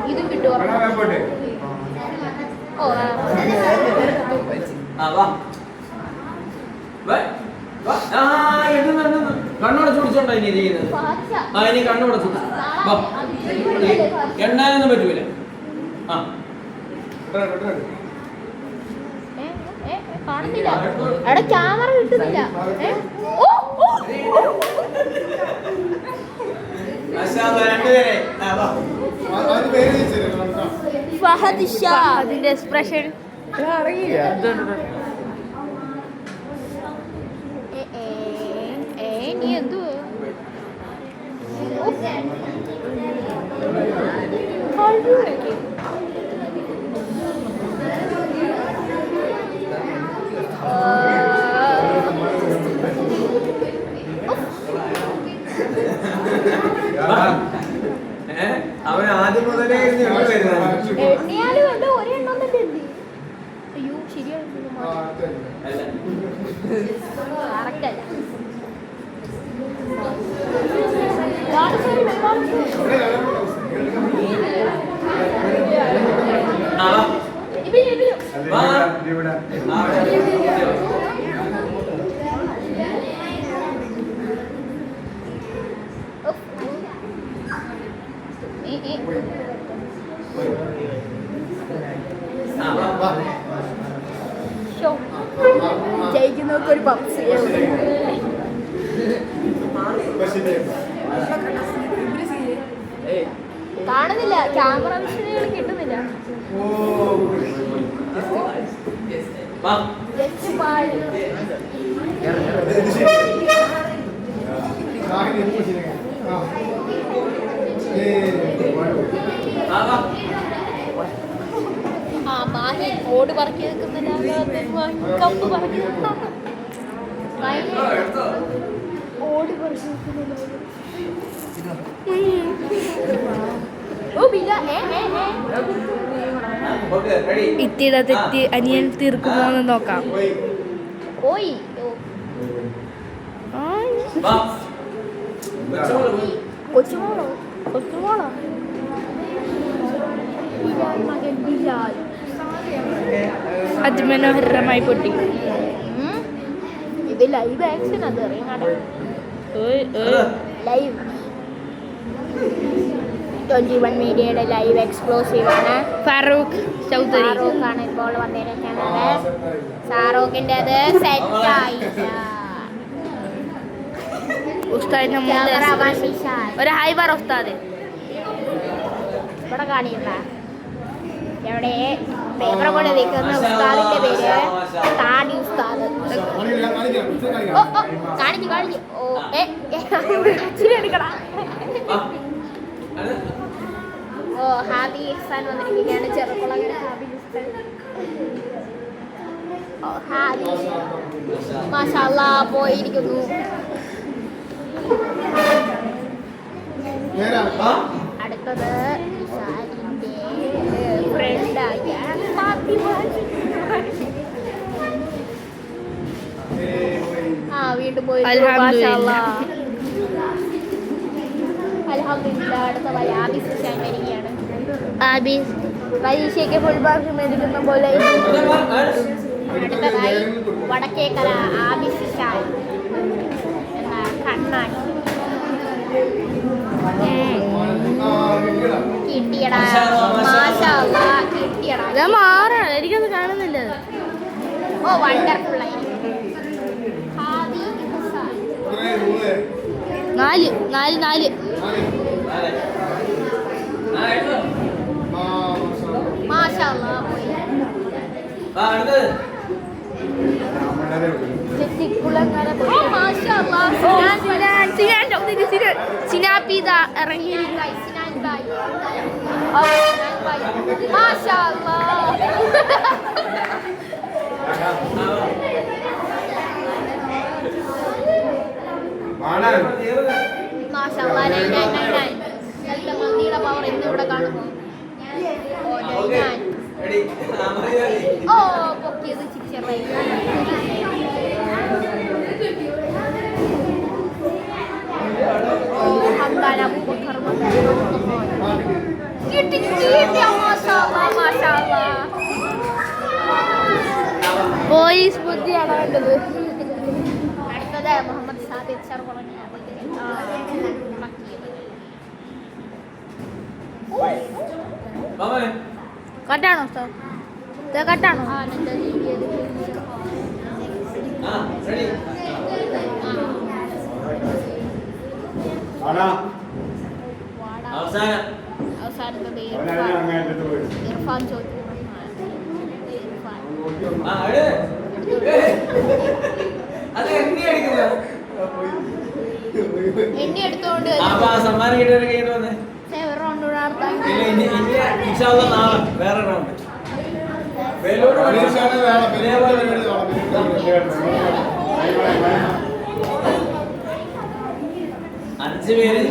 ഇതും കിട്ടുമോ? കണ്ണോടെ ചൂടിച്ചോണ്ടോ ഇനി ചെയ്യുന്നത്? ഇനി കണ്ണോടെ ചൂട് എണ്ണാനൊന്നും പറ്റൂല. ക്യാമറ കിട്ടുന്നില്ല. അതിന്റെ എക്സ്പ്രഷൻ നീ എന്തു അവൻ ആദ്യം മുതലേ എണ്ണിയാലും ഉണ്ട് ഒരെണ്ണം തന്നെ ഉണ്ട്. അയ്യോ ശരിയാണ്. ജയിക്കുന്നവർക്ക് ഒരു പപ്സ് കാണുന്നില്ല. ക്യാമറ വിഷയങ്ങൾ കിട്ടുന്നില്ല. മാഹി ഓട് പറക്കി നിൽക്കുന്നില്ല. കമ്പ് പറക്കി ഓട് പറക്കി നിൽക്കുന്നില്ല. ഇത്തിയുടെ തെറ്റി അനിയൻ തീർക്കുമോന്ന് നോക്കാം. ഓയ് കൊച്ചുമോളോ? കൊച്ചുമോളോ? മകൻ ബിലാൽ അതിമനോഹരമായി പൊട്ടി. ഇത് ലൈവ് ആക്ഷൻ. അത് അറിയാം. ലൈവ് 21 മീഡിയയുടെ ലൈവ് എക്സ്ക്ലൂസീവ് ആണ്. ഫാറൂഖ് ചൗധരി ആണ് ഇപ്പോൾ വന്നിരിക്കുന്നത്. ഷാറൂഖിൻ്റെ അത് സെറ്റായില്ല. ഉസ്താദിന്റെ ഒരു ഹായ് പറ ഉസ്താദ്. ഇവിടെ കാണില്ല. എവിടെ പേപ്പർ കൊണ്ട് നിൽക്കുന്ന ഉസ്താദിന്റെ പേര് താടി ഉസ്താദ്. കാണിച്ചു കാണിച്ചു. എടുക്കടാ. ഹാബി ഇഹ്സാൻ വന്നിരിക്കുകയാണ്. ചെറുക്കുളങ്ങര ഹാബി ഇഹ്സാൻ. ഹാബി മാഷാ അല്ലാഹ് പോയിരിക്കുന്നു. അടുത്തത് ഇഷാനിന്റെ ഫ്രണ്ടായ ഫാത്തിമ. വീണ്ടും പോയി അൽഹംദുലില്ലാ. അൽഹംദുലില്ലാ. അടുത്ത വഴി ആബിസ് ഹുസൈൻ വരികയാണ്. ആബീസ് പരീക്ഷയ്ക്ക് ഫുൾ മാർക്ക് മേടിക്കുന്ന പോലെ അടുത്തതായി വടക്കേക്കര ആബിസ് ഹുസൈൻ എന്ന കണ്ണാൻ കിട്ടിയടാ. മാഷാ അല്ലാ, കിട്ടിയടാ. ഞാൻ മാറാണ്, എനിക്കത് കാണുന്നില്ല. ഓ വണ്ടർഫുൾ ആയി. ഹാദി ഹുസൈൻ. 4 4 4 മാഷാ അല്ലാ, പോയി. ചെത്തിക്കുളങ്ങര പോയി. ഓ മാഷാ അല്ലാ, സിനാപ്പിത ഇറങ്ങിയിരിക്കുന്നു. സിനാൻ ബായ്. ഓ സിനാൻ ബായ്. മാഷാ അല്ലാ. മാഷാ അല്ലാ, 999. നല്ല മന്തിയുടെ പവർ ഇന്നിവിടെ കാണുമോ? ഓ 99. ഓ പൊക്കിയത് ചിച്ചറായി. ഓ ഹംദാൻ അബൂബക്കർ കിട്ടി കിട്ടി. മാഷാ അല്ലാ, മാഷാ അല്ലാ. പോലീസ് ബുദ്ധിയാണ് വേണ്ടത്. അടുത്തത് മുഹമ്മദ് സാദിഖ് ചെറുകുളങ്ങര. കട്ടാണോ സാർ? ഇത് കട്ടാണോ? അവസാനത്തത് ഇർഫാൻ ചോദിച്ചു. ഇർഫാൻ എന്നെ എടുത്തോണ്ട് സമ്മാനം കിട്ടിയ കയ്യിൽ വന്നേ. ഒരു റൗണ്ട് കൂടെ നടത്താം. നാളെ വേറെ റൗണ്ട് വേലൂർ 5 പേര്